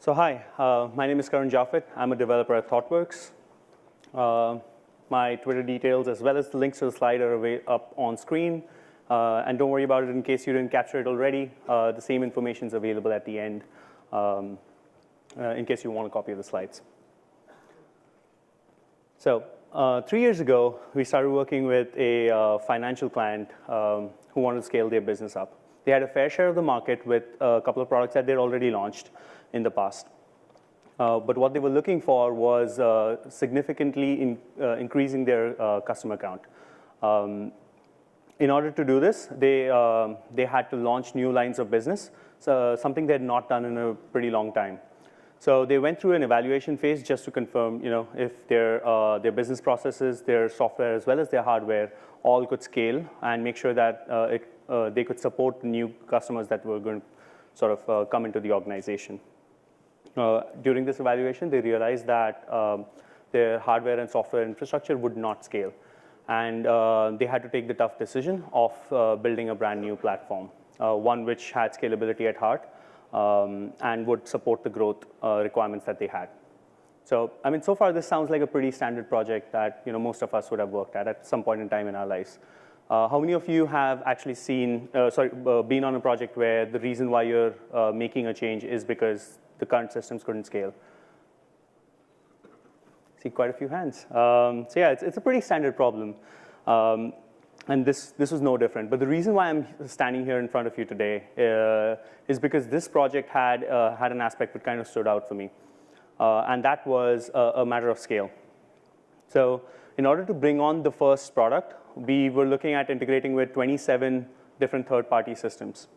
So hi, my name is Karun Japhet. I'm a developer at ThoughtWorks. My Twitter details, as well as the links to the slide, are up on screen. And don't worry about it in case you didn't capture it already. The same information is available at the end in case you want a copy of the slides. So 3 years ago, we started working with a financial client who wanted to scale their business up. They had a fair share of the market with a couple of products that they'd already launched in the past. But what they were looking for was significantly increasing their customer count. In order to do this, they had to launch new lines of business, so something they had not done in a pretty long time. So they went through an evaluation phase just to confirm, if their business processes, their software, as well as their hardware, all could scale and make sure that they could support the new customers that were going to sort of come into the organization. During this evaluation, they realized that their hardware and software infrastructure would not scale. And they had to take the tough decision of building a brand new platform, one which had scalability at heart and would support the growth requirements that they had. So, I mean, so far this sounds like a pretty standard project that most of us would have worked at some point in time in our lives. How many of you have actually been on a project where the reason why you're making a change is because the current systems couldn't scale? See quite a few hands. So yeah, it's a pretty standard problem. And this was no different. But the reason why I'm standing here in front of you today is because this project had an aspect that kind of stood out for me. And that was a matter of scale. So in order to bring on the first product, we were looking at integrating with 27 different third-party systems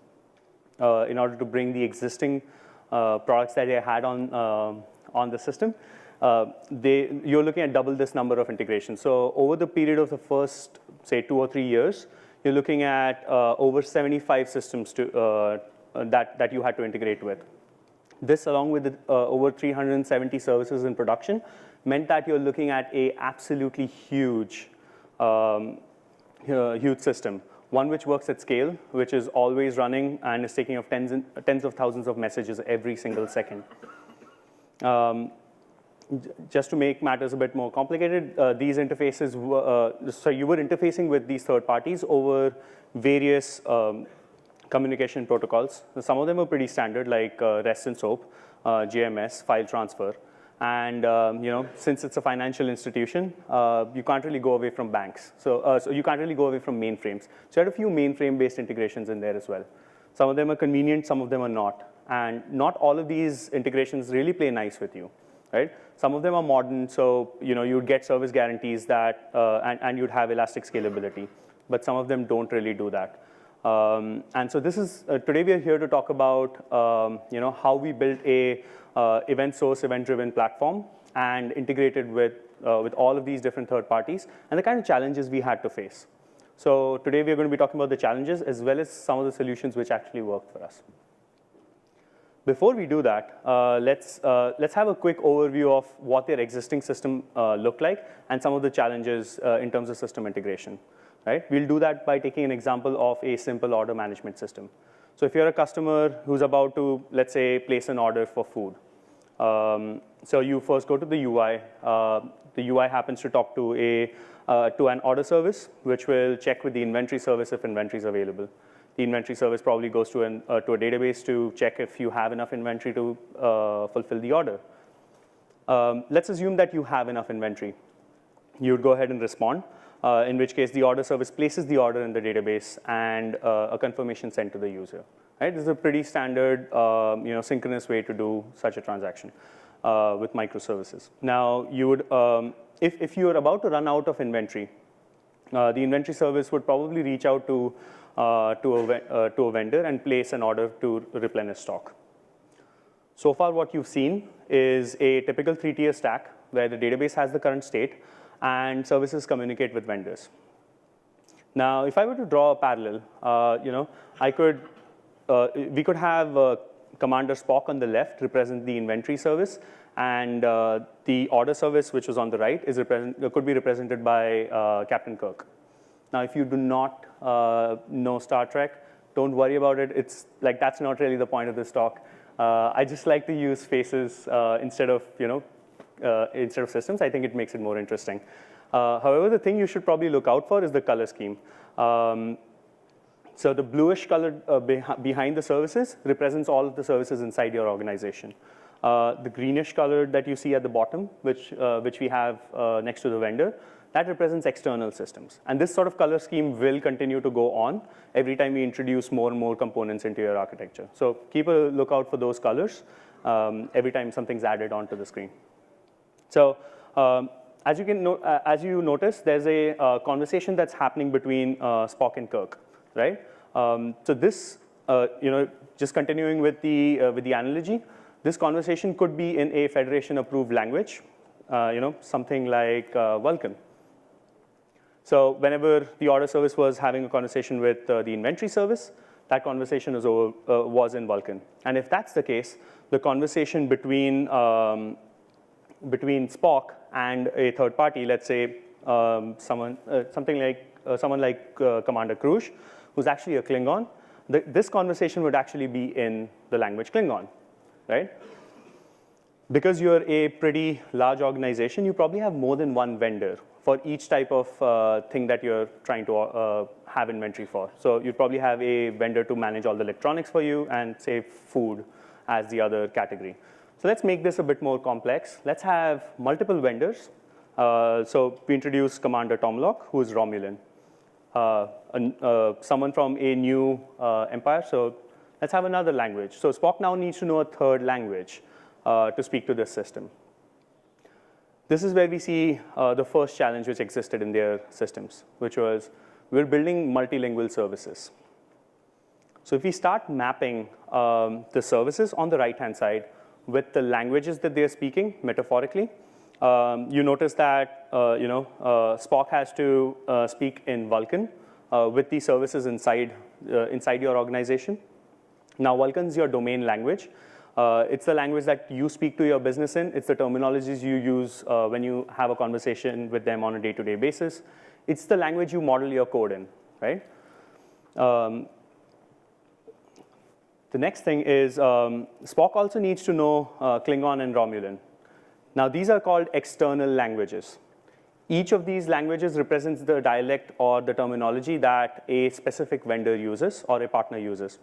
in order to bring the existing products that they had on the system. You're looking at double this number of integrations. So over the period of the first, say, 2 or 3 years, you're looking at over 75 systems that you had to integrate with. This, along with over 370 services in production, meant that you're looking at a absolutely huge system. One which works at scale, which is always running and is taking of tens of thousands of messages every single second. Just to make matters a bit more complicated, these interfaces you were interfacing with these third parties over various communication protocols. Some of them are pretty standard, like REST and SOAP, JMS, file transfer. And since it's a financial institution, you can't really go away from banks. So you can't really go away from mainframes. So you had a few mainframe-based integrations in there as well. Some of them are convenient, some of them are not. And not all of these integrations really play nice with you, right? Some of them are modern, so you'd get service guarantees that, and you'd have elastic scalability. But some of them don't really do that. And so this is today we are here to talk about how we built a event source, event-driven platform and integrated with all of these different third parties and the kind of challenges we had to face. So today we are going to be talking about the challenges as well as some of the solutions which actually worked for us. Before we do that, let's have a quick overview of what their existing system looked like and some of the challenges in terms of system integration. Right? We'll do that by taking an example of a simple order management system. So if you're a customer who's about to, let's say, place an order for food, so you first go to the UI. The UI happens to talk to an order service, which will check with the inventory service if inventory is available. The inventory service probably goes to a database to check if you have enough inventory to fulfill the order. Let's assume that you have enough inventory. You would go ahead and respond. In which case the order service places the order in the database and a confirmation sent to the user. Right? This is a pretty standard synchronous way to do such a transaction with microservices. Now, you would, if you are about to run out of inventory, the inventory service would probably reach out to a vendor and place an order to replenish stock. So far, what you've seen is a typical 3-tier stack where the database has the current state and services communicate with vendors. Now, if I were to draw a parallel, we could have Commander Spock on the left represent the inventory service, and the order service, which was on the right, could be represented by Captain Kirk. Now, if you do not know Star Trek, don't worry about it. It's like that's not really the point of this talk. I just like to use faces instead of systems. I think it makes it more interesting. However, the thing you should probably look out for is the color scheme. So the bluish color behind the services represents all of the services inside your organization. The greenish color that you see at the bottom, which we have next to the vendor, that represents external systems. And this sort of color scheme will continue to go on every time we introduce more and more components into your architecture. So keep a lookout for those colors every time something's added onto the screen. So as you notice, there's a conversation that's happening between Spock and Kirk, right? So this, just continuing with the analogy, this conversation could be in a Federation-approved language, something like Vulkan. So whenever the order service was having a conversation with the inventory service, that conversation was in Vulkan. And if that's the case, the conversation between Spock and a third party, let's say someone like Commander Krush, who's actually a Klingon, this conversation would actually be in the language Klingon, right? Because you're a pretty large organization, you probably have more than one vendor for each type of thing that you're trying to have inventory for. So you probably have a vendor to manage all the electronics for you and say food as the other category. So let's make this a bit more complex. Let's have multiple vendors. So we introduce Commander Tomlock, who is Romulan. Someone from a new empire. So let's have another language. So Spock now needs to know a third language to speak to this system. This is where we see the first challenge which existed in their systems, which was we're building multilingual services. So if we start mapping the services on the right-hand side with the languages that they're speaking, metaphorically, you notice that Spock has to speak in Vulkan with the services inside your organization. Now, Vulkan is your domain language. It's the language that you speak to your business in. It's the terminologies you use when you have a conversation with them on a day-to-day basis. It's the language you model your code in, right? The next thing is Spock also needs to know Klingon and Romulan. Now, these are called external languages. Each of these languages represents the dialect or the terminology that a specific vendor uses or a partner uses.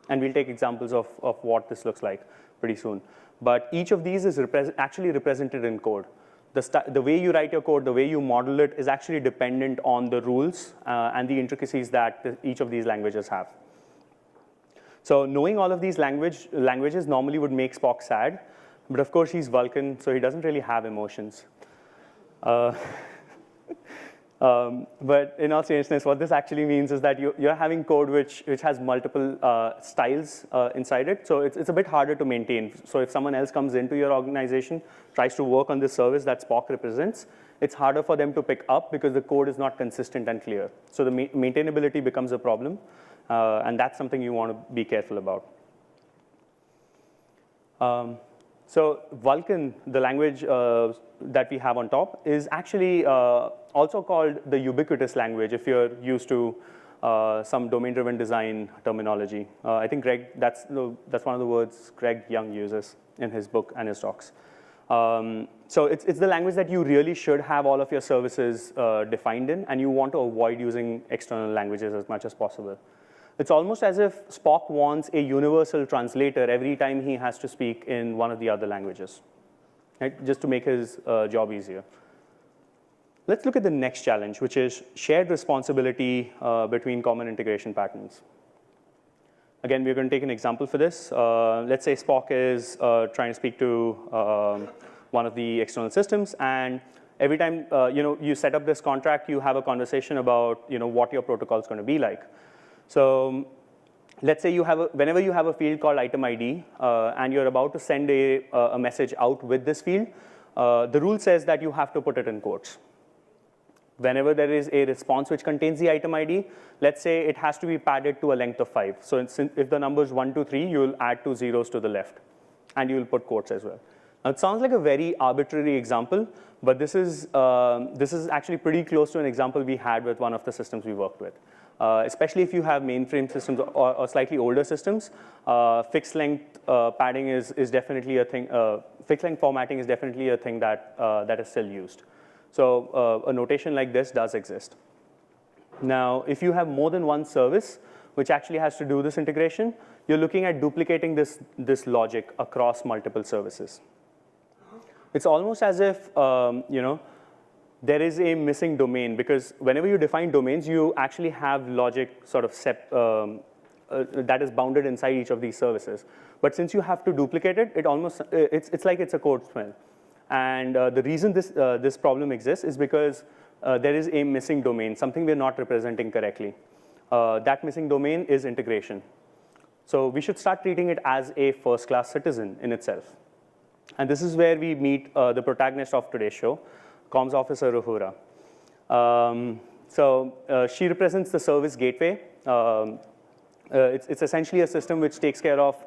And we'll take examples of what this looks like pretty soon. But each of these is actually represented in code. The way you write your code, the way you model it is actually dependent on the rules and the intricacies that each of these languages have. So knowing all of these languages normally would make Spock sad. But of course, he's Vulcan, so he doesn't really have emotions. But in all seriousness, what this actually means is that you're having code which has multiple styles inside it. So it's a bit harder to maintain. So if someone else comes into your organization, tries to work on this service that Spock represents, it's harder for them to pick up because the code is not consistent and clear. So the maintainability becomes a problem. And that's something you want to be careful about. So Vulkan, the language that we have on top, is actually also called the ubiquitous language if you're used to some domain-driven design terminology. I think that's one of the words Greg Young uses in his book and his talks. So it's the language that you really should have all of your services defined in, and you want to avoid using external languages as much as possible. It's almost as if Spock wants a universal translator every time he has to speak in one of the other languages, right? Just to make his job easier. Let's look at the next challenge, which is shared responsibility between common integration patterns. Again, we're going to take an example for this. Let's say Spock is trying to speak to one of the external systems, and every time you set up this contract, you have a conversation about what your protocol is going to be like. So let's say whenever you have a field called item ID, and you're about to send a message out with this field, the rule says that you have to put it in quotes. Whenever there is a response which contains the item ID, let's say it has to be padded to a length of 5. So if the number is 1, 2, 3, you'll add 2 zeros to the left, and you'll put quotes as well. Now, it sounds like a very arbitrary example, but this is actually pretty close to an example we had with one of the systems we worked with. Especially if you have mainframe systems or slightly older systems, fixed length padding is definitely a thing. Fixed length formatting is definitely a thing that that is still used. So a notation like this does exist. Now, if you have more than one service which actually has to do this integration, you're looking at duplicating this logic across multiple services. It's almost as if there is a missing domain, because whenever you define domains, you actually have logic sort of that is bounded inside each of these services. But since you have to duplicate it, it's like it's a code smell. And the reason this problem exists is because there is a missing domain, something we're not representing correctly. That missing domain is integration. So we should start treating it as a first-class citizen in itself. And this is where we meet the protagonist of today's show, Comms Officer Uhura. She represents the service gateway. It's essentially a system which takes care of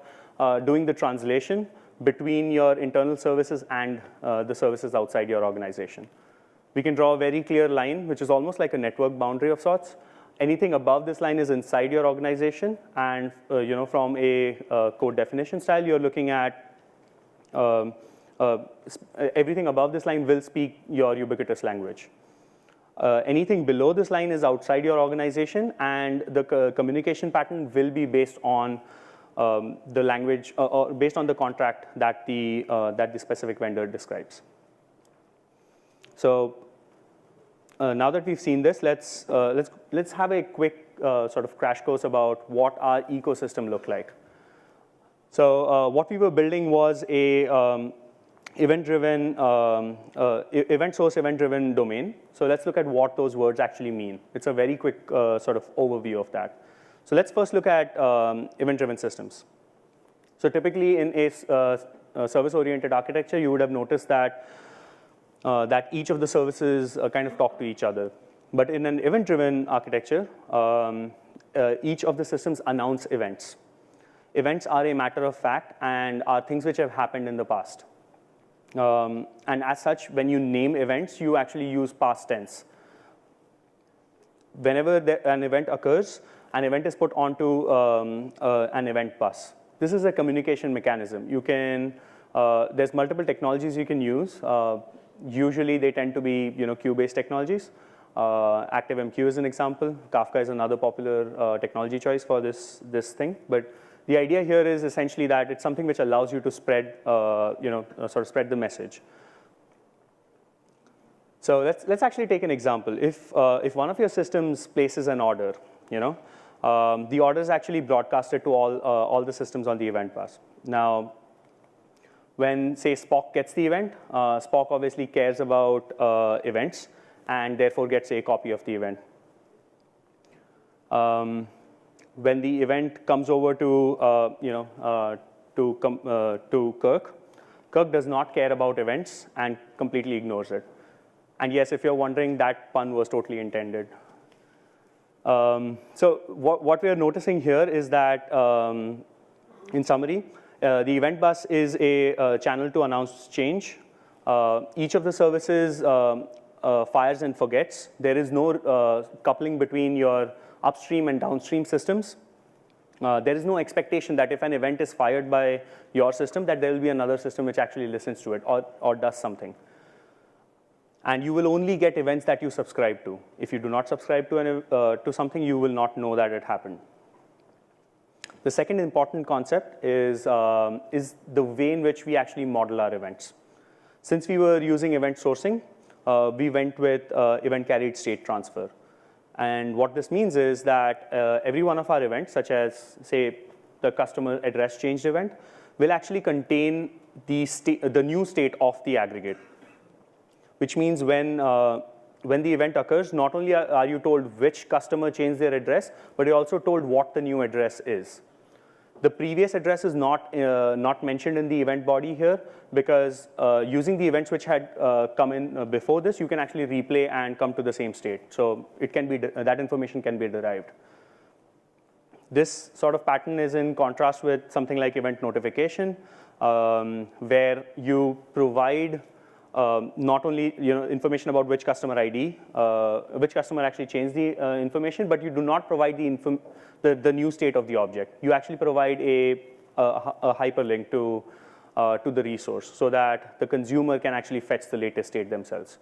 doing the translation between your internal services and the services outside your organization. We can draw a very clear line, which is almost like a network boundary of sorts. Anything above this line is inside your organization, and from a code definition style, you're looking at everything above this line will speak your ubiquitous language. Anything below this line is outside your organization, and the communication pattern will be based on the language or based on the contract that the specific vendor describes. So now that we've seen this, let's have a quick sort of crash course about what our ecosystem looked like. So what we were building was a event-driven, event-source-event-driven domain. So let's look at what those words actually mean. It's a very quick sort of overview of that. So let's first look at event-driven systems. So typically in a service-oriented architecture, you would have noticed that that each of the services kind of talk to each other. But in an event-driven architecture, each of the systems announce events. Events are a matter of fact and are things which have happened in the past. And as such, when you name events, you actually use past tense. Whenever an event occurs, an event is put onto an event bus. This is a communication mechanism. You can, there's multiple technologies you can use. Usually they tend to be queue-based technologies. ActiveMQ is an example. Kafka is another popular technology choice for this thing. But the idea here is essentially that it's something which allows you to spread, sort of spread the message. So let's actually take an example. If one of your systems places an order, the order is actually broadcasted to all the systems on the event bus. Now, when, say, Spock gets the event, Spock obviously cares about events and therefore gets a copy of the event. When the event comes over to Kirk, Kirk does not care about events and completely ignores it. And yes, if you're wondering, that pun was totally intended. So what we are noticing here is that, in summary, the event bus is a channel to announce change. Each of the services fires and forgets. There is no coupling between your upstream and downstream systems. There is no expectation that if an event is fired by your system, that there will be another system which actually listens to it or does something. And you will only get events that you subscribe to. If you do not subscribe to something, you will not know that it happened. The second important concept is the way in which we actually model our events. Since we were using event sourcing, we went with event carried state transfer. And what this means is that every one of our events, such as, say, the customer address changed event, will actually contain the new state of the aggregate. Which means when the event occurs, not only are you told which customer changed their address, but you're also told what the new address is. The previous address is not mentioned in the event body here because using the events which had come in before this, you can actually replay and come to the same state. So it can be that information can be derived. This sort of pattern is in contrast with something like event notification, where you provide not only information about which customer ID, which customer actually changed the information, but you do not provide the new state of the object. You actually provide a hyperlink to the resource so that the consumer can actually fetch the latest state themselves.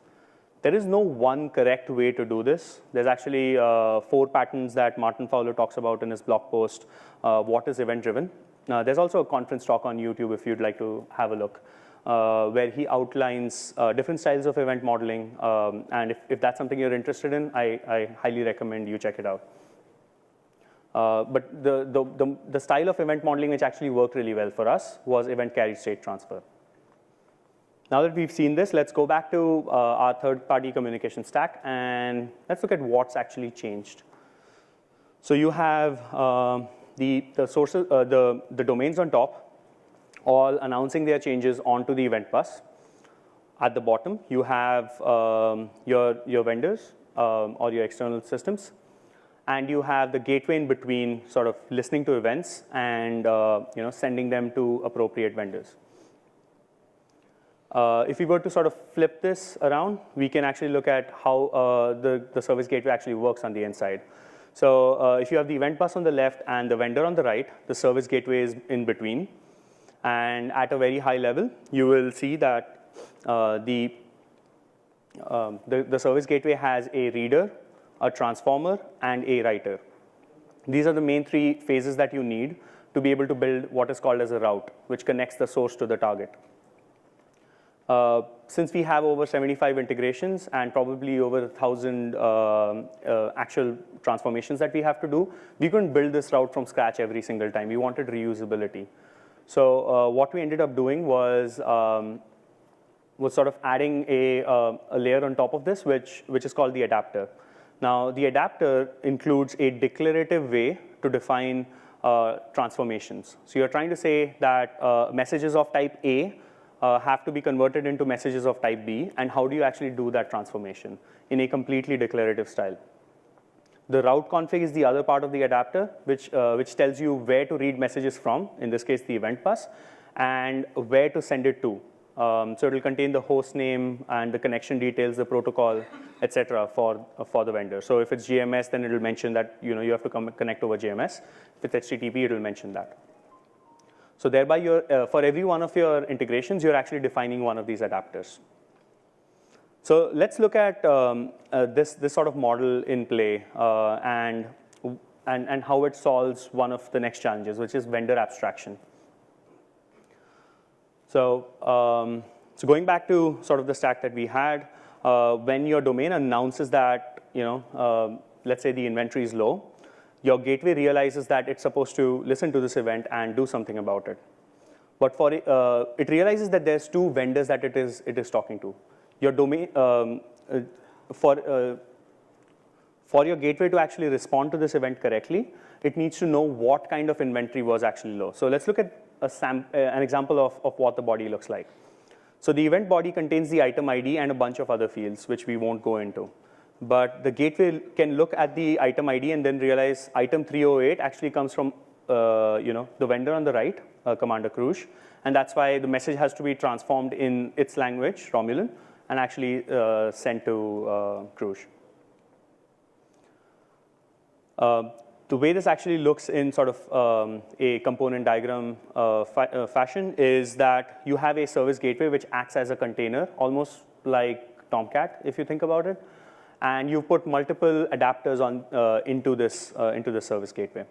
There is no one correct way to do this. There's actually 4 patterns that Martin Fowler talks about in his blog post, What is Event-Driven? There's also a conference talk on YouTube if you'd like to have a look, where he outlines different styles of event modeling. And if that's something you're interested in, I highly recommend you check it out. But the style of event modeling which actually worked really well for us was event carried state transfer. Now that we've seen this, let's go back to our third-party communication stack, and let's look at what's actually changed. So you have the sources, the domains on top, all announcing their changes onto the event bus. At the bottom, you have your vendors or your external systems, and you have the gateway in between, sort of listening to events and sending them to appropriate vendors. If we were to sort of flip this around, we can actually look at how the service gateway actually works on the inside. So if you have the event bus on the left and the vendor on the right, the service gateway is in between. And at a very high level, you will see that the service gateway has a reader, a transformer, and a writer. These are the main 3 phases that you need to be able to build what is called as a route, which connects the source to the target. Since we have over 75 integrations and probably over 1,000 actual transformations that we have to do, we couldn't build this route from scratch every single time. We wanted reusability. So what we ended up doing was sort of adding a layer on top of this, which is called the adapter. Now, the adapter includes a declarative way to define transformations. So you're trying to say that messages of type A have to be converted into messages of type B, and how do you actually do that transformation in a completely declarative style? The route config is the other part of the adapter, which tells you where to read messages from, in this case, the event bus, and where to send it to. So it will contain the host name and the connection details, the protocol, et cetera, for the vendor. So if it's GMS, then it will mention that you have to connect over GMS. If it's HTTP, it will mention that. So thereby, for every one of your integrations, you're actually defining one of these adapters. So let's look at this sort of model in play and how it solves one of the next challenges, which is vendor abstraction. So going back to sort of the stack that we had, when your domain announces that let's say the inventory is low, your gateway realizes that it's supposed to listen to this event and do something about it. But it realizes that there's 2 vendors that it is talking to. Your domain for your gateway to actually respond to this event correctly, it needs to know what kind of inventory was actually low. So let's look at an example of what the body looks like. So the event body contains the item ID and a bunch of other fields, which we won't go into. But the gateway can look at the item ID and then realize item 308 actually comes from the vendor on the right, Commander Krush, and that's why the message has to be transformed in its language, Romulan, and actually sent to Krush. The way this actually looks in sort of a component diagram fashion is that you have a service gateway which acts as a container, almost like Tomcat, if you think about it. And you put multiple adapters into this service gateway.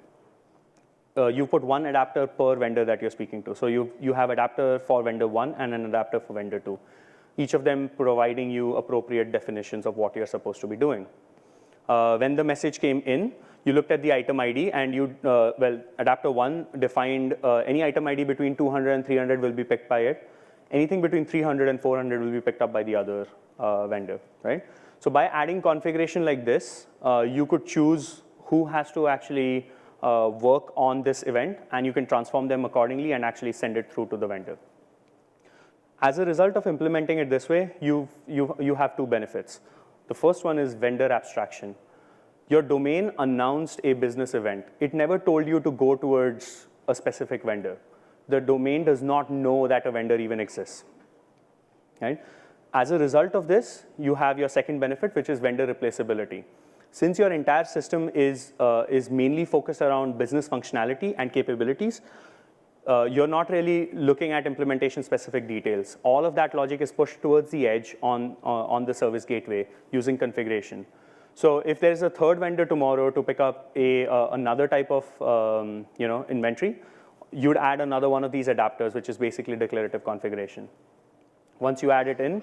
You put one adapter per vendor that you're speaking to. So you have adapter for vendor 1 and an adapter for vendor 2, each of them providing you appropriate definitions of what you're supposed to be doing. When the message came in, you looked at the item ID, and adapter 1 defined any item ID between 200 and 300 will be picked by it. Anything between 300 and 400 will be picked up by the other vendor, right? So by adding configuration like this, you could choose who has to actually work on this event, and you can transform them accordingly and actually send it through to the vendor. As a result of implementing it this way, you have 2 benefits. The first one is vendor abstraction. Your domain announced a business event. It never told you to go towards a specific vendor. The domain does not know that a vendor even exists, right? As a result of this, you have your second benefit, which is vendor replaceability. Since your entire system is mainly focused around business functionality and capabilities, you're not really looking at implementation-specific details. All of that logic is pushed towards the edge on the service gateway using configuration. So if there's a third vendor tomorrow to pick up another type of inventory, you'd add another one of these adapters, which is basically declarative configuration. Once you add it in,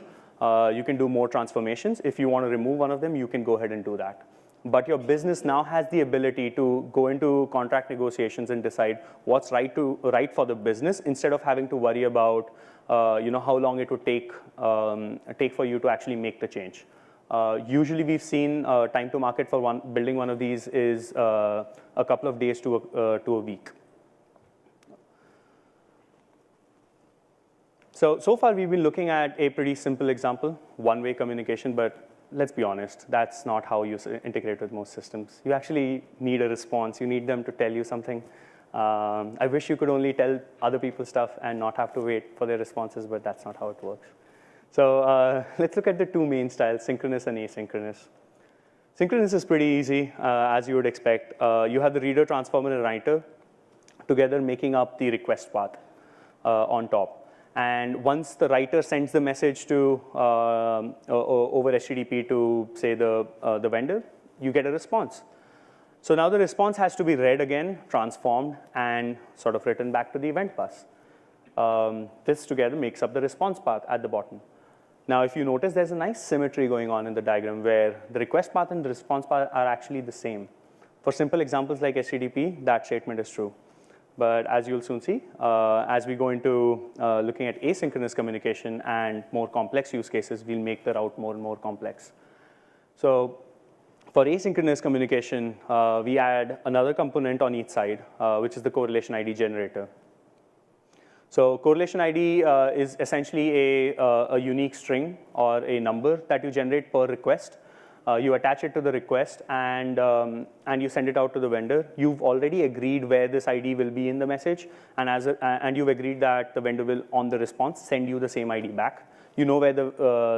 you can do more transformations. If you want to remove one of them, you can go ahead and do that. But your business now has the ability to go into contract negotiations and decide what's right for the business instead of having to worry about how long it would take for you to actually make the change. Usually, we've seen time to market for building one of these is a couple of days to a week. So far, we've been looking at a pretty simple example, one-way communication, but let's be honest, that's not how you integrate with most systems. You actually need a response. You need them to tell you something. I wish you could only tell other people stuff and not have to wait for their responses, but that's not how it works. So let's look at the two main styles, synchronous and asynchronous. Synchronous is pretty easy, as you would expect. You have the reader, transformer, and writer together making up the request path on top. And once the writer sends the message to over HTTP to, say, the vendor, you get a response. So now the response has to be read again, transformed, and sort of written back to the event bus. This together makes up the response path at the bottom. Now, if you notice, there's a nice symmetry going on in the diagram where the request path and the response path are actually the same. For simple examples like HTTP, that statement is true. But as you'll soon see, as we go into looking at asynchronous communication and more complex use cases, we'll make the route more and more complex. So for asynchronous communication, we add another component on each side, which is the correlation ID generator. So correlation ID is essentially a unique string or a number that you generate per request. You attach it to the request, and you send it out to the vendor. You've already agreed where this ID will be in the message, and you've agreed that the vendor will, on the response, send you the same ID back. You know where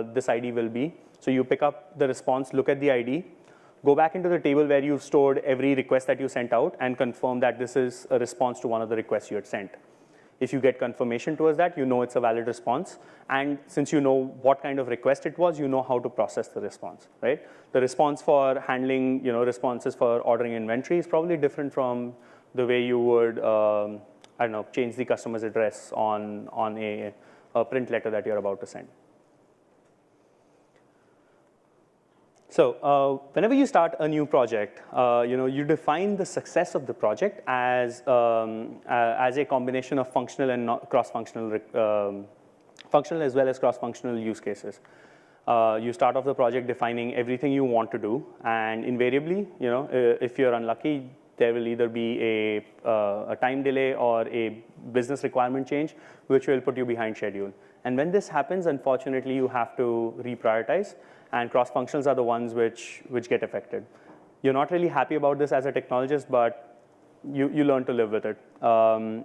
this ID will be. So you pick up the response, look at the ID, go back into the table where you've stored every request that you sent out, and confirm that this is a response to one of the requests you had sent. If you get confirmation towards that, you know it's a valid response. And since you know what kind of request it was, you know how to process the response, right? The response for handling, responses for ordering inventory is probably different from the way you would, change the customer's address on a print letter that you're about to send. So whenever you start a new project, you define the success of the project as a combination of functional and cross-functional, functional as well as cross-functional use cases. You start off the project defining everything you want to do, and invariably, if you're unlucky, there will either be a time delay or a business requirement change, which will put you behind schedule. And when this happens, unfortunately, you have to reprioritize. And cross-functionals are the ones which get affected. You're not really happy about this as a technologist, but you learn to live with it.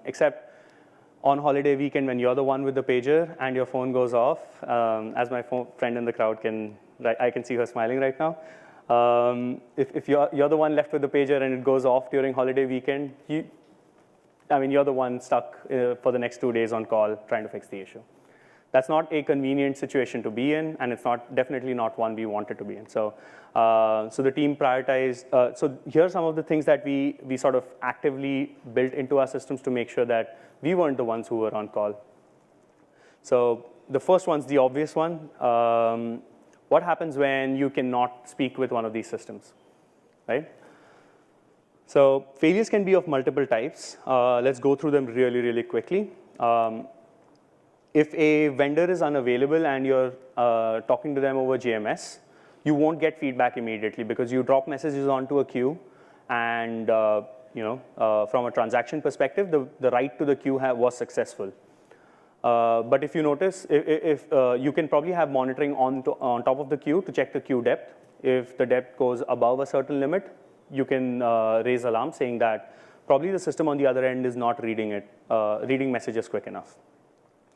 Except on holiday weekend when you're the one with the pager and your phone goes off, as my friend in the crowd I can see her smiling right now. If you're the one left with the pager and it goes off during holiday weekend, you're the one stuck for the next 2 days on call trying to fix the issue. That's not a convenient situation to be in, and it's definitely not one we wanted to be in. So the team prioritized. So here are some of the things that we sort of actively built into our systems to make sure that we weren't the ones who were on call. So the first one's the obvious one. What happens when you cannot speak with one of these systems, right? So failures can be of multiple types. Let's go through them really, really quickly. If a vendor is unavailable and you're talking to them over GMS, you won't get feedback immediately because you drop messages onto a queue, and from a transaction perspective, the write to the queue was successful. But if you notice, if you can probably have monitoring on top of the queue to check the queue depth. If the depth goes above a certain limit, you can raise alarm saying that probably the system on the other end is not reading messages quick enough.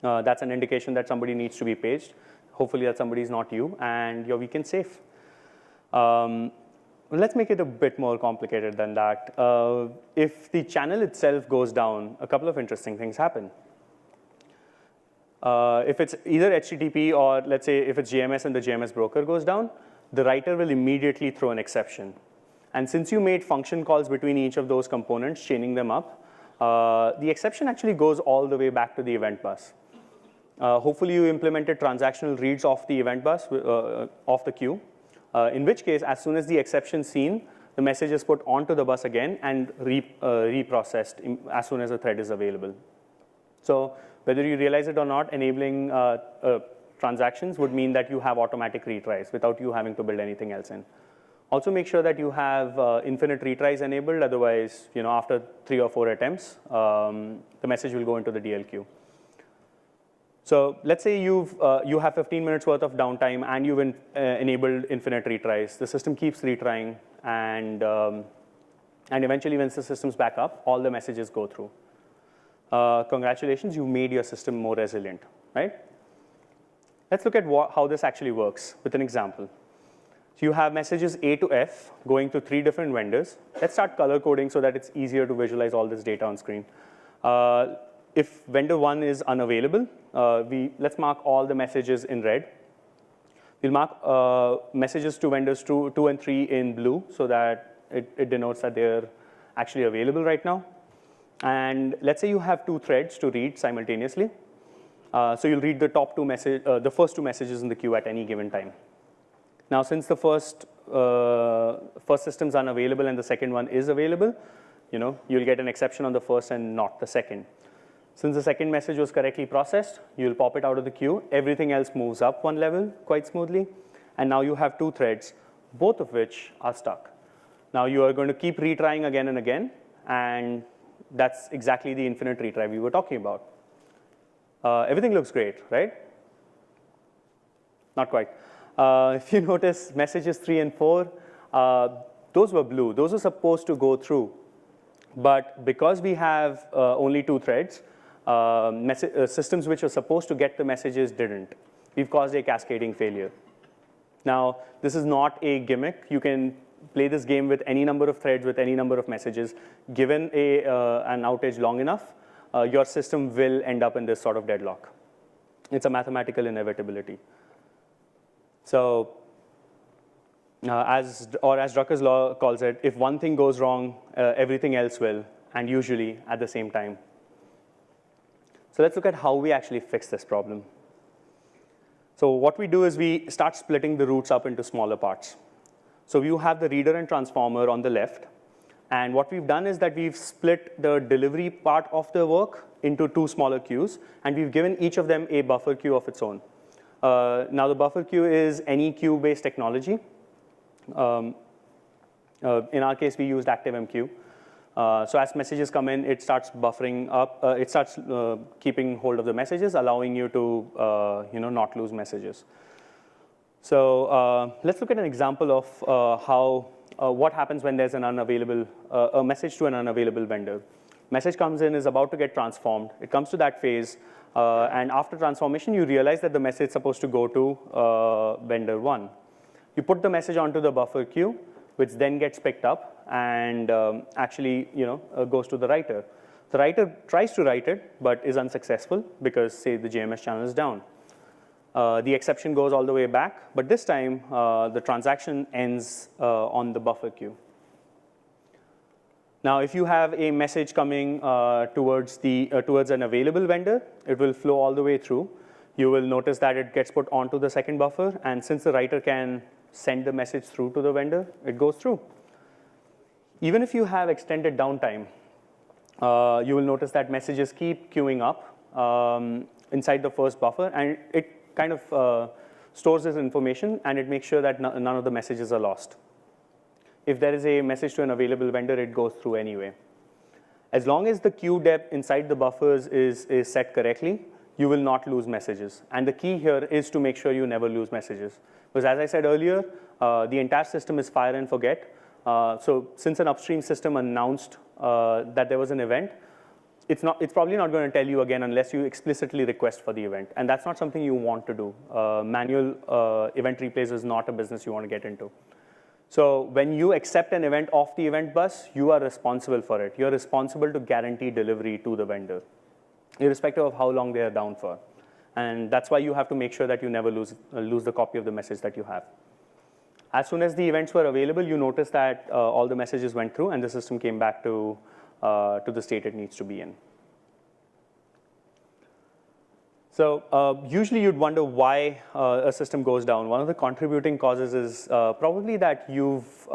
That's an indication that somebody needs to be paged. hopefully that somebody is not you, and your weekend safe. Let's make it a bit more complicated than that. If the channel itself goes down, a couple of interesting things happen. If it's either HTTP or let's say if it's JMS and the JMS broker goes down, the writer will immediately throw an exception. And since you made function calls between each of those components, chaining them up, the exception actually goes all the way back to the event bus. Hopefully you implemented transactional reads off the event bus, off the queue. In which case, as soon as the exception is seen, the message is put onto the bus again and reprocessed as soon as the thread is available. So whether you realize it or not, enabling transactions would mean that you have automatic retries without you having to build anything else in. Also make sure that you have infinite retries enabled, otherwise, after 3 or 4 attempts, the message will go into the DL queue. So let's say you have 15 minutes worth of downtime and you've enabled infinite retries. The system keeps retrying, and eventually once the system's back up, all the messages go through. Congratulations, you made your system more resilient, right? Let's look at how this actually works with an example. So you have messages A to F going to 3 different vendors. Let's start color coding so that it's easier to visualize all this data on screen. If vendor 1 is unavailable, let's mark all the messages in red. We'll mark messages to vendors 2 and 3 in blue so that it denotes that they're actually available right now. And let's say you have 2 threads to read simultaneously. So you'll read the first 2 messages in the queue at any given time. Now, since the first system's unavailable and the second one is available, you'll get an exception on the first and not the second. Since the second message was correctly processed, you'll pop it out of the queue. Everything else moves up 1 level quite smoothly. And now you have 2 threads, both of which are stuck. Now you are going to keep retrying again and again. And that's exactly the infinite retry we were talking about. Everything looks great, right? Not quite. If you notice messages 3 and 4, those were blue. Those are supposed to go through. But because we have only 2 threads, systems which are supposed to get the messages didn't. We've caused a cascading failure. Now, this is not a gimmick. You can play this game with any number of threads, with any number of messages. Given an outage long enough, your system will end up in this sort of deadlock. It's a mathematical inevitability. So, as Drucker's law calls it, if one thing goes wrong, everything else will, and usually at the same time. So let's look at how we actually fix this problem. So what we do is we start splitting the roots up into smaller parts. So you have the reader and transformer on the left. And what we've done is that we've split the delivery part of the work into 2 smaller queues. And we've given each of them a buffer queue of its own. Now, the buffer queue is any queue-based technology. In our case, we used ActiveMQ. So as messages come in, it starts buffering up. It starts keeping hold of the messages, allowing you to not lose messages. So let's look at an example of what happens when there's an unavailable a message to an unavailable vendor. Message comes in, is about to get transformed. It comes to that phase, and after transformation, you realize that the message is supposed to go to vendor 1. You put the message onto the buffer queue, which then gets picked up and actually goes to the writer. The writer tries to write it, but is unsuccessful because, say, the JMS channel is down. The exception goes all the way back, but this time the transaction ends on the buffer queue. Now, if you have a message coming towards an available vendor, it will flow all the way through. You will notice that it gets put onto the second buffer, and since the writer can send the message through to the vendor, it goes through. Even if you have extended downtime, you will notice that messages keep queuing up inside the first buffer, and it kind of stores this information, and it makes sure that none of the messages are lost. If there is a message to an available vendor, it goes through anyway. As long as the queue depth inside the buffers is set correctly, you will not lose messages. And the key here is to make sure you never lose messages. Because as I said earlier, the entire system is fire and forget. So since an upstream system announced that there was an event, it's probably not going to tell you again unless you explicitly request for the event. And that's not something you want to do. Manual event replays is not a business you want to get into. So when you accept an event off the event bus, you are responsible for it. You're responsible to guarantee delivery to the vendor, irrespective of how long they are down for. And that's why you have to make sure that you never lose the copy of the message that you have. As soon as the events were available, you notice that all the messages went through and the system came back to the state it needs to be in. So usually you'd wonder why a system goes down. One of the contributing causes is probably that you've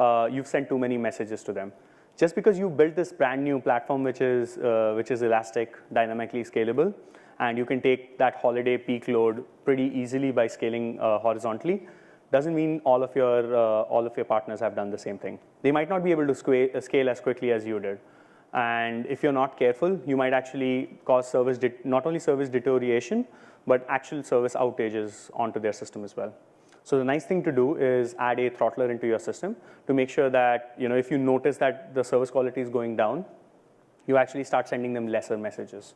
sent too many messages to them. Just because you built this brand new platform which is elastic, dynamically scalable, and you can take that holiday peak load pretty easily by scaling horizontally, doesn't mean all of your partners have done the same thing. They might not be able to scale as quickly as you did. And if you're not careful, you might actually cause not only service deterioration, but actual service outages onto their system as well. So the nice thing to do is add a throttler into your system to make sure that if you notice that the service quality is going down, you actually start sending them lesser messages.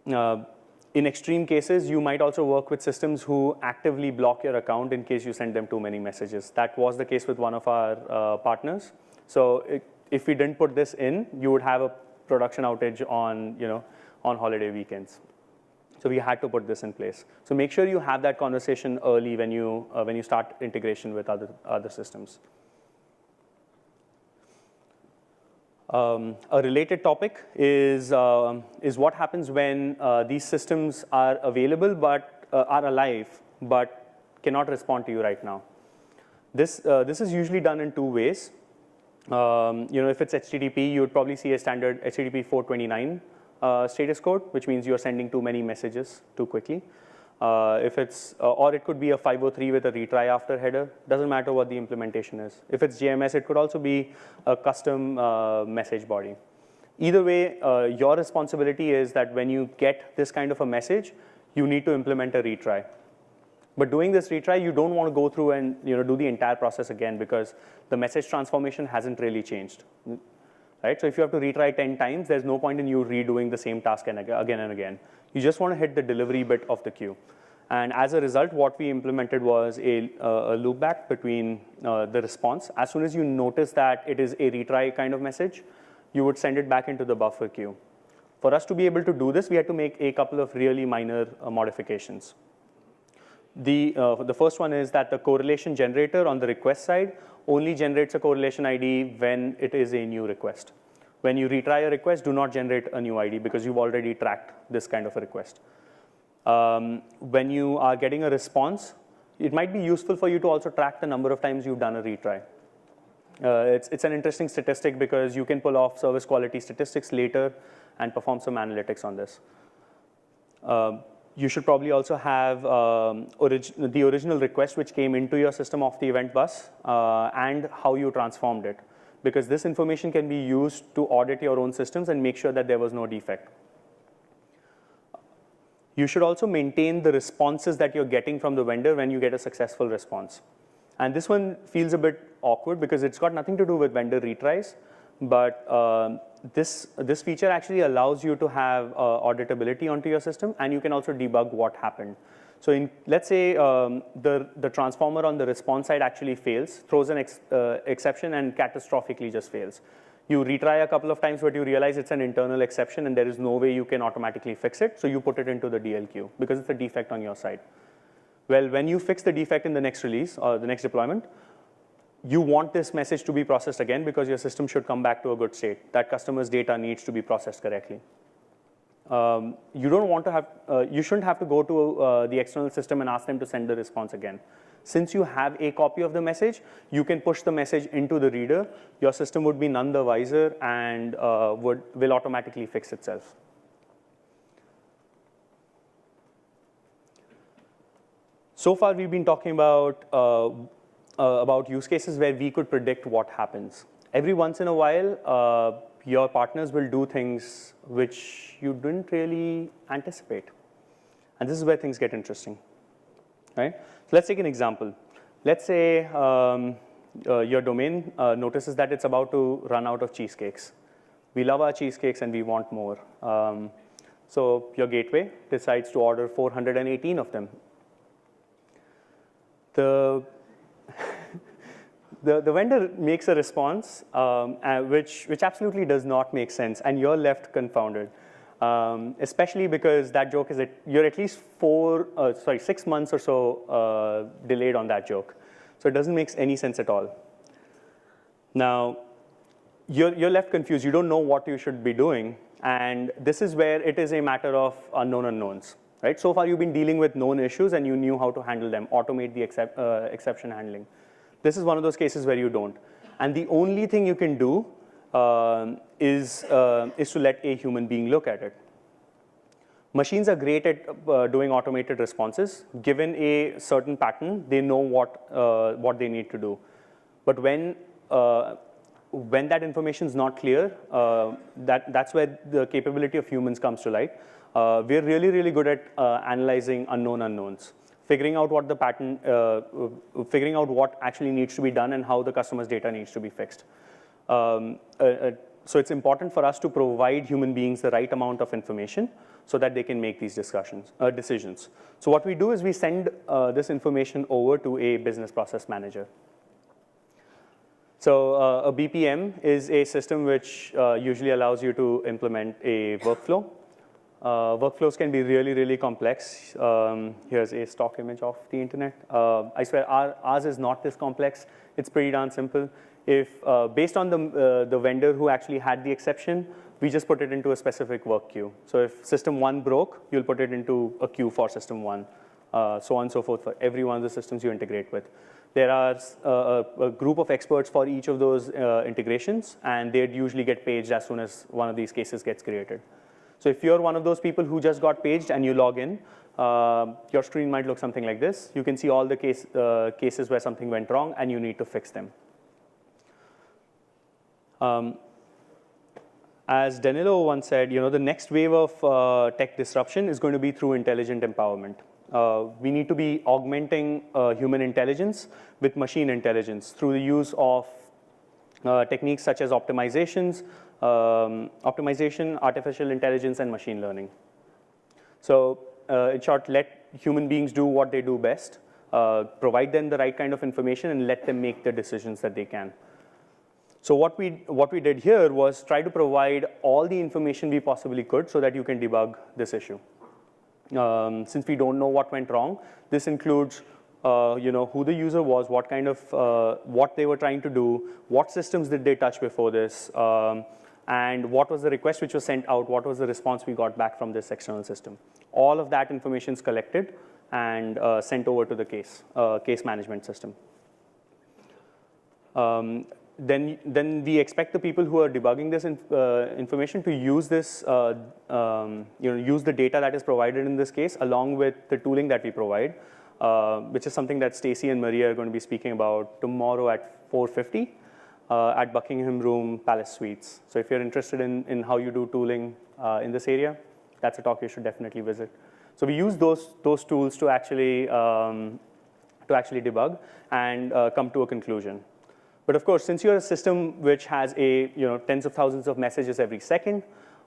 In extreme cases, you might also work with systems who actively block your account in case you send them too many messages. That was the case with one of our partners. So if we didn't put this in, you would have a production outage on holiday weekends. So we had to put this in place. So make sure you have that conversation early when you start integration with other systems. A related topic is what happens when these systems are available but are alive but cannot respond to you right now. This is usually done in two ways. If it's HTTP, you would probably see a standard HTTP 429 status code, which means you're sending too many messages too quickly. Or it could be a 503 with a retry after header. Doesn't matter what the implementation is. If it's JMS, it could also be a custom message body. Either way, your responsibility is that when you get this kind of a message, you need to implement a retry. But doing this retry, you don't want to go through and do the entire process again because the message transformation hasn't really changed. Right? So if you have to retry 10 times, there's no point in you redoing the same task again and again. You just want to hit the delivery bit of the queue. And as a result, what we implemented was a loopback between the response. As soon as you notice that it is a retry kind of message, you would send it back into the buffer queue. For us to be able to do this, we had to make a couple of really minor modifications. The first one is that the correlation generator on the request side only generates a correlation ID when it is a new request. When you retry a request, do not generate a new ID because you've already tracked this kind of a request. When you are getting a response, it might be useful for you to also track the number of times you've done a retry. It's an interesting statistic because you can pull off service quality statistics later and perform some analytics on this. You should probably also have the original request which came into your system off the event bus and how you transformed it, because this information can be used to audit your own systems and make sure that there was no defect. You should also maintain the responses that you're getting from the vendor when you get a successful response. And this one feels a bit awkward because it's got nothing to do with vendor retries, but this feature actually allows you to have auditability onto your system, and you can also debug what happened. So let's say the transformer on the response side actually fails, throws an exception, and catastrophically just fails. You retry a couple of times, but you realize it's an internal exception, and there is no way you can automatically fix it, so you put it into the DL queue because it's a defect on your side. Well, when you fix the defect in the next release or the next deployment, you want this message to be processed again because your system should come back to a good state. That customer's data needs to be processed correctly. You shouldn't have to go to the external system and ask them to send the response again. Since you have a copy of the message, you can push the message into the reader. Your system would be none the wiser and will automatically fix itself. So far, we've been talking about use cases where we could predict what happens. Every once in a while, your partners will do things which you didn't really anticipate. And this is where things get interesting. Right? So let's take an example. Let's say your domain notices that it's about to run out of cheesecakes. We love our cheesecakes and we want more. So your gateway decides to order 418 of them. The vendor makes a response which absolutely does not make sense, and you're left confounded. Especially because that joke is you're at least 6 months or so delayed on that joke. So it doesn't make any sense at all. Now, you're left confused. You don't know what you should be doing. And this is where it is a matter of unknown unknowns. Right? So far, you've been dealing with known issues, and you knew how to handle them, automate the exception handling. This is one of those cases where you don't. And the only thing you can do is to let a human being look at it. Machines are great at doing automated responses. Given a certain pattern, they know what they need to do. But when that information is not clear, that's where the capability of humans comes to light. We're really, really good at analyzing unknown unknowns, figuring out what the pattern, figuring out what actually needs to be done and how the customer's data needs to be fixed. So it's important for us to provide human beings the right amount of information so that they can make these decisions. So what we do is we send this information over to a business process manager. So a BPM is a system which usually allows you to implement a workflow. Workflows can be really, really complex. Here's a stock image of the internet. I swear ours is not this complex. It's pretty darn simple. If based on the vendor who actually had the exception, we just put it into a specific work queue. So if system 1 broke, you'll put it into a queue for system 1, so on and so forth for every one of the systems you integrate with. There are a group of experts for each of those integrations, and they'd usually get paged as soon as one of these cases gets created. So if you're one of those people who just got paged and you log in, your screen might look something like this. You can see all the cases where something went wrong, and you need to fix them. As Danilo once said, the next wave of tech disruption is going to be through intelligent empowerment. We need to be augmenting human intelligence with machine intelligence through the use of techniques such as optimization, artificial intelligence, and machine learning. So in short, let human beings do what they do best, provide them the right kind of information, and let them make the decisions that they can. So what we did here was try to provide all the information we possibly could so that you can debug this issue. Since we don't know what went wrong, this includes who the user was, what kind of what they were trying to do, what systems did they touch before this, and what was the request which was sent out, what was the response we got back from this external system. All of that information is collected and sent over to the case management system. Then we expect the people who are debugging this information to use this, use the data that is provided in this case along with the tooling that we provide, which is something that Stacy and Maria are going to be speaking about tomorrow at 4:50 at Buckingham Room Palace Suites. So if you're interested in how you do tooling in this area, that's a talk you should definitely visit. So we use those tools to actually debug and come to a conclusion. But of course, since you're a system which has tens of thousands of messages every second,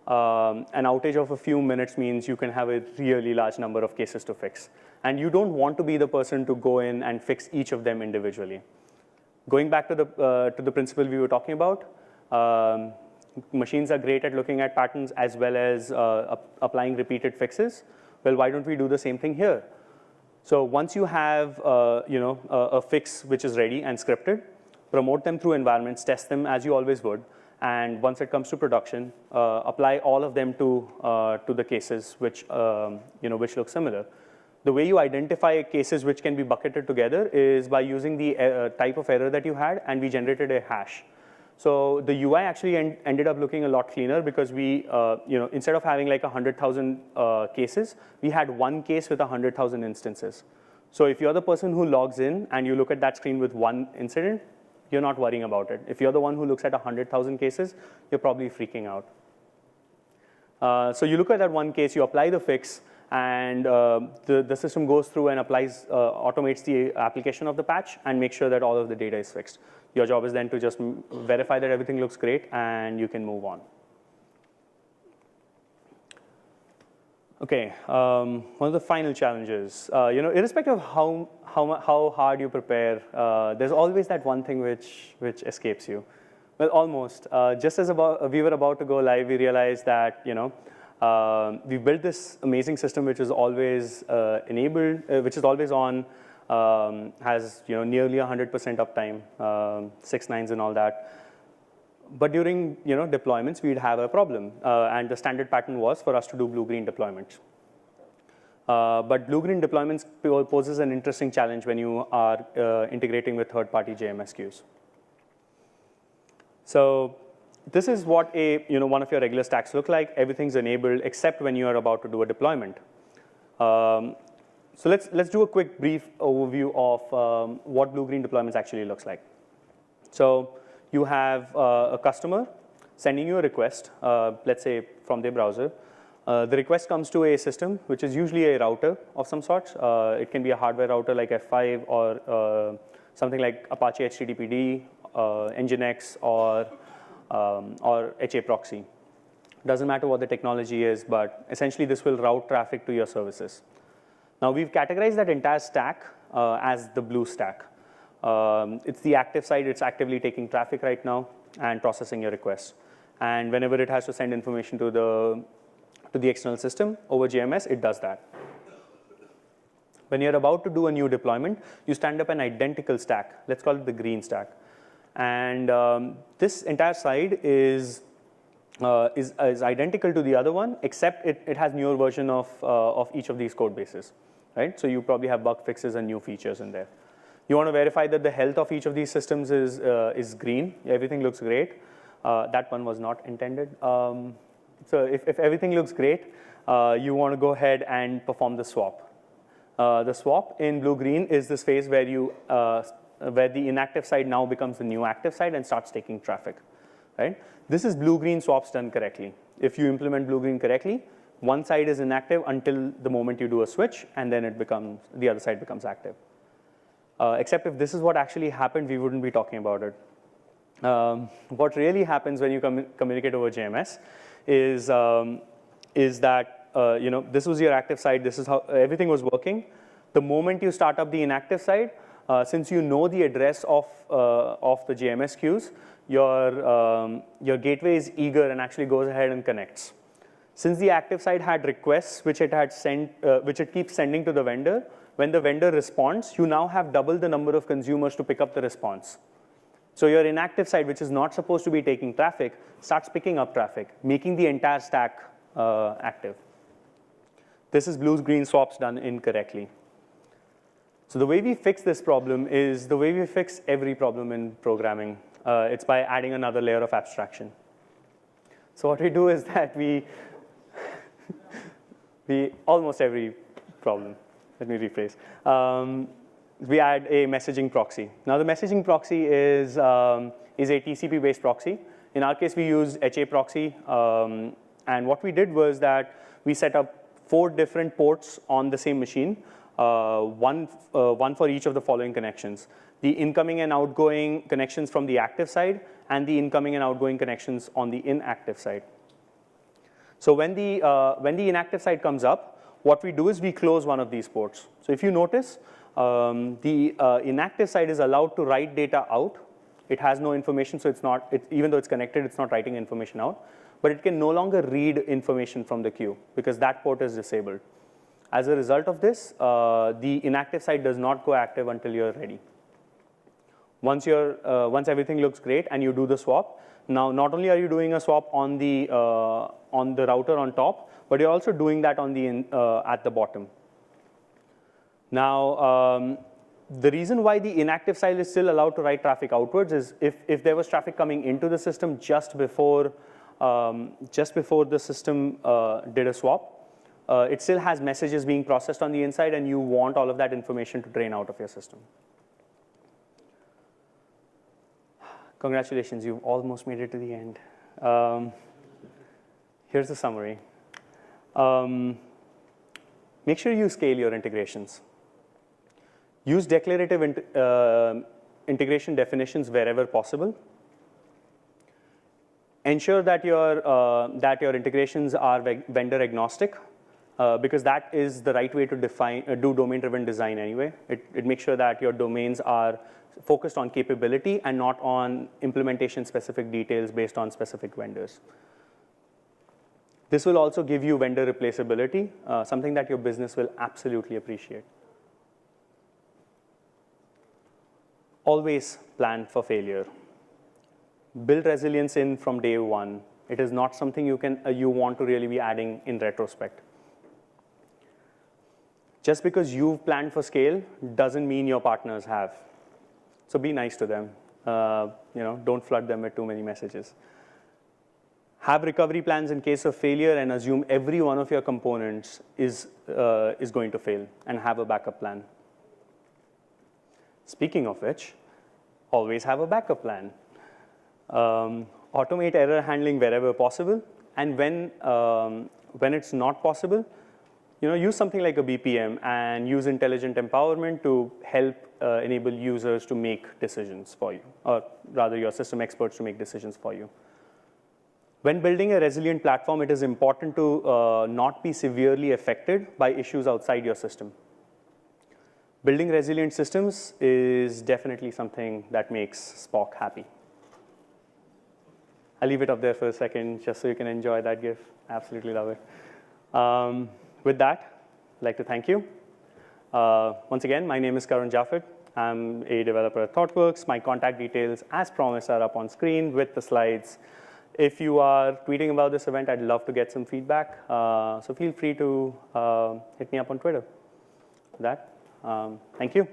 an outage of a few minutes means you can have a really large number of cases to fix. And you don't want to be the person to go in and fix each of them individually. Going back to the principle we were talking about, machines are great at looking at patterns as well as applying repeated fixes. Well, why don't we do the same thing here? So once you have a fix which is ready and scripted, promote them through environments, test them as you always would, and once it comes to production, apply all of them to the cases which look similar. The way you identify cases which can be bucketed together is by using the type of error that you had, and we generated a hash. So the UI actually ended up looking a lot cleaner because we, instead of having like 100,000 cases, we had one case with 100,000 instances. So if you're the person who logs in and you look at that screen with one incident, you're not worrying about it. If you're the one who looks at 100,000 cases, you're probably freaking out. So you look at that one case, you apply the fix, and the system goes through and automates the application of the patch and makes sure that all of the data is fixed. Your job is then to just verify that everything looks great, and you can move on. Okay, one of the final challenges, irrespective of how hard you prepare, there's always that one thing which escapes you. Well, almost. Just as we were about to go live, we realized that we built this amazing system which is always enabled, which is always on, has nearly 100% uptime, 6 nines and all that. But during deployments, we'd have a problem, and the standard pattern was for us to do blue-green deployments. But blue-green deployments poses an interesting challenge when you are integrating with third-party JMS queues. So this is what one of your regular stacks look like. Everything's enabled except when you are about to do a deployment. So let's do a quick brief overview of what blue-green deployments actually looks like. So you have a customer sending you a request, let's say from their browser. The request comes to a system, which is usually a router of some sort. It can be a hardware router like F5 or something like Apache HTTPD, Nginx, or HA proxy. Doesn't matter what the technology is, but essentially this will route traffic to your services. Now we've categorized that entire stack as the blue stack. It's the active side. It's actively taking traffic right now and processing your requests. And whenever it has to send information to the external system over JMS, it does that. When you're about to do a new deployment, you stand up an identical stack. Let's call it the green stack. And this entire side is identical to the other one, except it has newer version of each of these code bases, right? So you probably have bug fixes and new features in there. You want to verify that the health of each of these systems is green. Everything looks great. That one was not intended. So if everything looks great, you want to go ahead and perform the swap. The swap in blue-green is this phase where where the inactive side now becomes the new active side and starts taking traffic, right? This is blue-green swaps done correctly. If you implement blue-green correctly, one side is inactive until the moment you do a switch, and then the other side becomes active. Except if this is what actually happened, we wouldn't be talking about it. What really happens when you communicate over JMS is that this was your active side. This is how everything was working. The moment you start up the inactive side, since you know the address of the JMS queues, your gateway is eager and actually goes ahead and connects. Since the active side had requests which it had sent, which it keeps sending to the vendor, when the vendor responds, you now have double the number of consumers to pick up the response. So your inactive side, which is not supposed to be taking traffic, starts picking up traffic, making the entire stack active. This is blue-green swaps done incorrectly. So the way we fix this problem is the way we fix every problem in programming. It's by adding another layer of abstraction. So what we do is that we almost every problem. Let me rephrase. We add a messaging proxy. Now, the messaging proxy is a TCP-based proxy. In our case, we use HA proxy. And what we did was that we set up 4 different ports on the same machine, one for each of the following connections: the incoming and outgoing connections from the active side, and the incoming and outgoing connections on the inactive side. So when the inactive side comes up, what we do is we close one of these ports. So if you notice, the inactive side is allowed to write data out. It has no information, so even though it's connected, it's not writing information out. But it can no longer read information from the queue because that port is disabled. As a result of this, the inactive side does not go active until you're ready. Once everything looks great and you do the swap, now not only are you doing a swap on the router on top, but you're also doing that at the bottom. Now, the reason why the inactive side is still allowed to write traffic outwards is if there was traffic coming into the system just before the system did a swap, it still has messages being processed on the inside, and you want all of that information to drain out of your system. Congratulations, you've almost made it to the end. Here's the summary. Make sure you scale your integrations. Use declarative integration definitions wherever possible. Ensure that your integrations are vendor agnostic. because that is the right way to do domain-driven design anyway. It makes sure that your domains are focused on capability and not on implementation-specific details based on specific vendors. This will also give you vendor replaceability, something that your business will absolutely appreciate. Always plan for failure. Build resilience in from day one. It is not something you want to really be adding in retrospect. Just because you've planned for scale doesn't mean your partners have. So be nice to them. Don't flood them with too many messages. Have recovery plans in case of failure and assume every one of your components is going to fail and have a backup plan. Speaking of which, always have a backup plan. Automate error handling wherever possible, and when it's not possible, use something like a BPM and use intelligent empowerment to help enable users to make decisions for you, or rather your system experts to make decisions for you. When building a resilient platform, it is important to not be severely affected by issues outside your system. Building resilient systems is definitely something that makes Spock happy. I'll leave it up there for a second just so you can enjoy that GIF. Absolutely love it. With that, I'd like to thank you. Once again, my name is Karun Japhet. I'm a developer at ThoughtWorks. My contact details, as promised, are up on screen with the slides. If you are tweeting about this event, I'd love to get some feedback. So feel free to hit me up on Twitter. With that, thank you.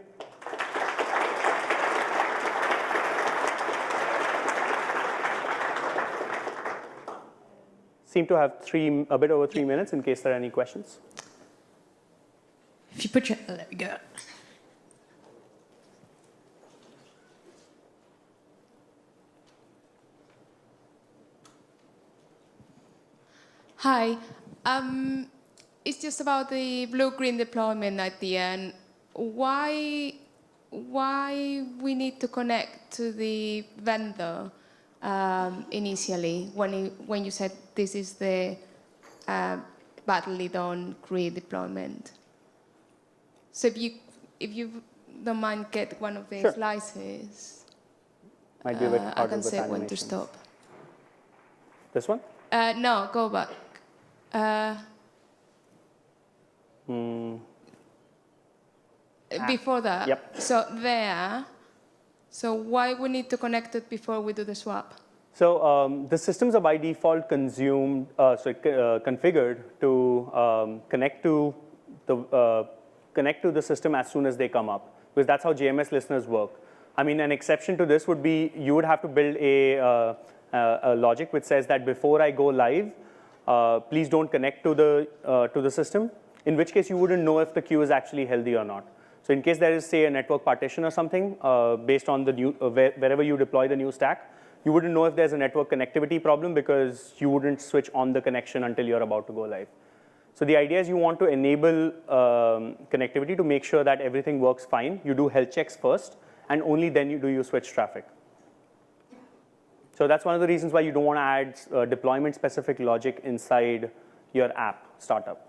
Seem to have a bit over 3 minutes in case there are any questions. If you put your, there we go. Hi. It's just about the blue-green deployment at the end. Why we need to connect to the vendor initially when you said this is the badly done grid deployment? So if you don't mind, get one of the Sure. slices. Might be a bit harder I can with say when to animations. stop. This one? No, go back. Before that. Yep. So there. So why we need to connect it before we do the swap? So the systems are by default configured to connect to the system as soon as they come up, because that's how JMS listeners work. I mean, an exception to this would be you would have to build a logic which says that before I go live, please don't connect to the system. In which case you wouldn't know if the queue is actually healthy or not. So in case there is, say, a network partition or something based on the new wherever you deploy the new stack, you wouldn't know if there's a network connectivity problem because you wouldn't switch on the connection until you're about to go live. So the idea is you want to enable connectivity to make sure that everything works fine. You do health checks first, and only then do you switch traffic. So that's one of the reasons why you don't want to add deployment-specific logic inside your app startup.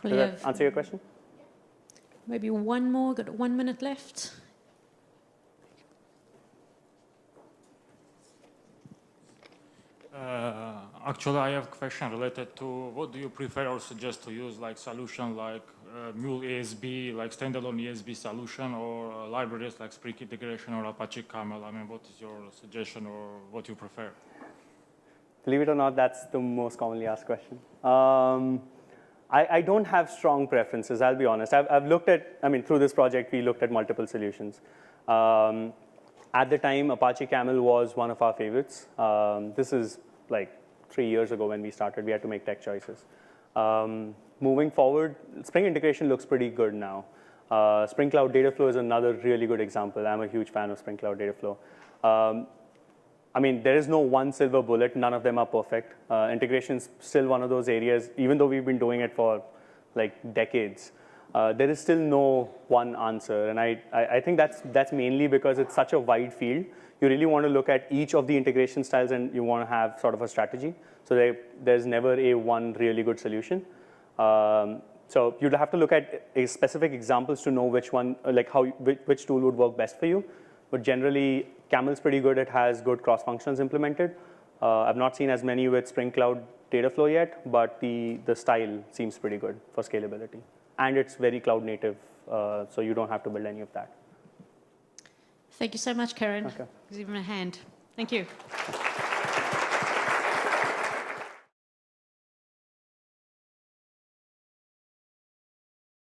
Does that answer your question? Maybe one more, got 1 minute left. Actually, I have a question related to what do you prefer or suggest to use, like solution like Mule ESB, like standalone ESB solution, or libraries like Spring Integration or Apache Camel? I mean, what is your suggestion or what you prefer? Believe it or not, that's the most commonly asked question. I don't have strong preferences, I'll be honest. I've looked at, through this project, we looked at multiple solutions. At the time, Apache Camel was one of our favorites. This is like 3 years ago when we started. We had to make tech choices. Moving forward, Spring Integration looks pretty good now. Spring Cloud Dataflow is another really good example. I'm a huge fan of Spring Cloud Dataflow. There is no one silver bullet. None of them are perfect. Integration is still one of those areas, even though we've been doing it for like decades. There is still no one answer. And I think that's mainly because it's such a wide field. you really want to look at each of the integration styles and you want to have sort of a strategy. So there's never a one really good solution. So you'd have to look at a specific examples to know which one, like which tool would work best for you. But generally, Camel's pretty good. It has good cross functions implemented. I've not seen as many with Spring Cloud Dataflow yet, but the style seems pretty good for scalability. And it's very cloud native, so you don't have to build any of that. Thank you so much, Karun. Okay. Give him a hand. Thank you.